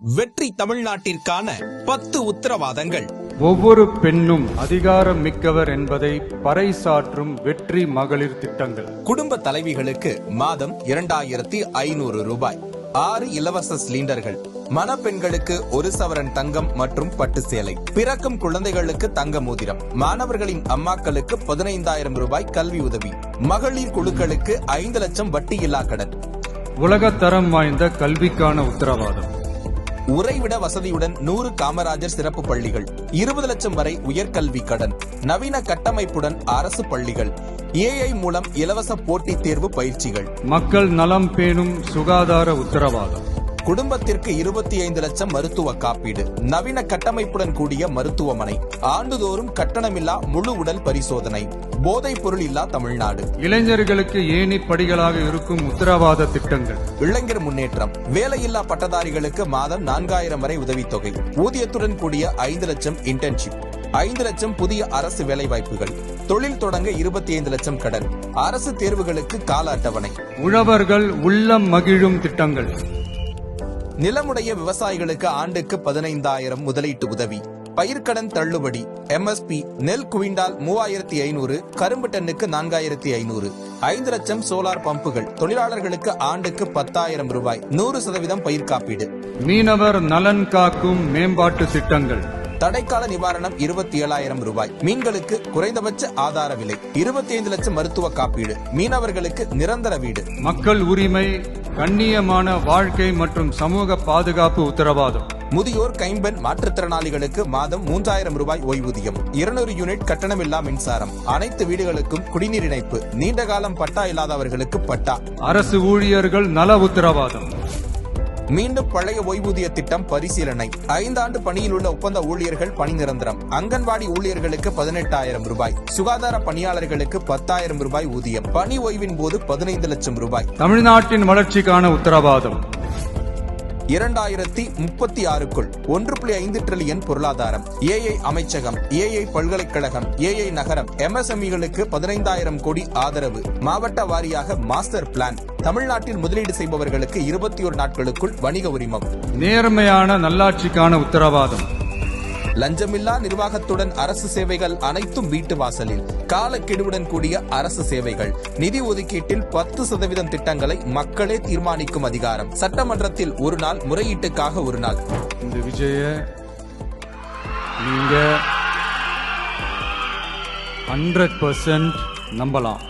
வெற்றி தமிழ்நாட்டிற்கான 10 உத்தரவாதங்கள். ஒவ்வொரு பெண்ணும் அதிகாரம் மிக்கவர் என்பதை பறைசாற்றும் வெற்றி மகளிர் திட்டங்கள். குடும்ப தலைவிகளுக்கு மாதம் 2500 ரூபாய். 6 இலவச சிலிண்டர்கள். மணப்பெண்களுக்கு 1 சவரன் தங்கம் மற்றும் பட்டு சேலை. பிறக்கும் குழந்தைகளுக்கு தங்க மோதிரம். மாணவர்களின் அம்மாக்களுக்கு 15,000 ரூபாய் கல்வி உதவி. மகளிர் குழுக்களுக்கு 5 லட்சம் வட்டியில்லா கடன். உலகத்தரம் வாய்ந்த கல்விக்கான உத்தரவாதம். உறைவிட வசதியுடன் 100 காமராஜர் சிறப்பு பள்ளிகள். 20 லட்சம் வரை உயர்கல்வி கடன். நவீன கட்டமைப்புடன் அரசு பள்ளிகள். AI மூலம் இலவச போட்டித் தேர்வு பயிற்சிகள். மக்கள் நலம் பேணும் சுகாதார உத்தரவாதம். குடும்பத்திற்கு 25 லட்சம் மருத்துவ காப்பீடு. நவீன கட்டமைப்புடன் கூடிய மருத்துவமனை. ஆண்டுதோறும் கட்டணமில்லா முழு உடல் பரிசோதனை. போதைப் பொருள் இல்லா தமிழ்நாடு. இளைஞர்களுக்கு ஏணி படிகளாக இருக்கும் உத்தரவாத திட்டங்கள். இளைஞர் முன்னேற்றம். வேலையில்லா பட்டதாரிகளுக்கு மாதம் 4000 வரை உதவித்தொகை. ஊதியத்துடன் கூடிய 5 லட்சம் இன்டர்ன்ஷிப். 5 லட்சம் புதிய அரசு வேலைவாய்ப்புகள். தொழில் தொடங்க 25 லட்சம் கடன். அரசு தேர்வுகளுக்கு கால அட்டவணை. உழவர்கள் உள்ளம் மகிழும் திட்டங்கள். நிலமுடைய விவசாயிகளுக்கு ஆண்டுக்கு 15,000 முதலீட்டு உதவி. பயிர்க்கடன் தள்ளுபடி. MSP நெல் குவிண்டால் 3500, கரும்பு டன்னுக்கு 4500. 5 லட்சம் சோலார் பம்புகள். தொழிலாளர்களுக்கு ஆண்டுக்கு 10,000 ரூபாய். 100% பயிர் காப்பீடு. மீனவர் நலன் காக்கும் மேம்பாட்டு திட்டங்கள். தடைக்கால நிவாரணம் 27,000 ரூபாய். மீன்களுக்கு குறைந்தபட்ச ஆதார விலை. 25 லட்சம் மருத்துவ காப்பீடு. மீனவர்களுக்கு நிரந்தர வீடு. மக்கள் உரிமை, கண்ணியமான வாழ்க்கை மற்றும் சமூக பாதுகாப்பு உத்தரவாதம். முதியோர், கைம்பெண், மாற்றுத்திறனாளிகளுக்கு மாதம் 3000 ரூபாய் ஓய்வூதியம். 200 யூனிட் கட்டணமில்லா மின்சாரம். அனைத்து வீடுகளுக்கும் குடிநீர் இணைப்பு. நீண்ட காலம் பட்டா இல்லாதவர்களுக்கு பட்டா. அரசு ஊழியர்கள் நல உத்தரவாதம். மீண்டும் பழைய ஓய்வூதிய திட்டம் பரிசீலனை. 5 ஆண்டு பணியில் உள்ள ஒப்பந்த ஊழியர்கள் பணி நிரந்தரம். அங்கன்வாடி ஊழியர்களுக்கு 18,000 ரூபாய். சுகாதார பணியாளர்களுக்கு 10,000 ரூபாய் ஊதியம். பணி ஓய்வின் போது 15 லட்சம் ரூபாய். தமிழ்நாட்டின் வளர்ச்சிக்கான உத்தரவாதம். 2036க்குள் 1.5 டிரில்லியன் பொருளாதாரம். AI அமைச்சகம், AI பல்கலைக்கழகம், AI நகரம். MSMEகளுக்கு 15,000 கோடி ஆதரவு. மாவட்ட வாரியாக மாஸ்டர் பிளான். தமிழ்நாட்டில் முதலீடு செய்பவர்களுக்கு 21 நாட்களுக்குள் வணிக உரிமம். நேர்மையான நல்லாட்சிக்கான உத்தரவாதம். லஞ்சமில்லா நிர்வாகத்துடன் அரசு சேவைகள் அனைத்தும் வீட்டு வாசலில். காலக்கெடுவுடன் கூடிய அரசு சேவைகள். நிதி ஒதுக்கீட்டில் 10% திட்டங்களை மக்களே தீர்மானிக்கும் அதிகாரம். சட்டமன்றத்தில் 1 நாள், முறையீட்டுக்காக 1 நாள். இந்த விஜய நீங்க 100% நம்பலாம்.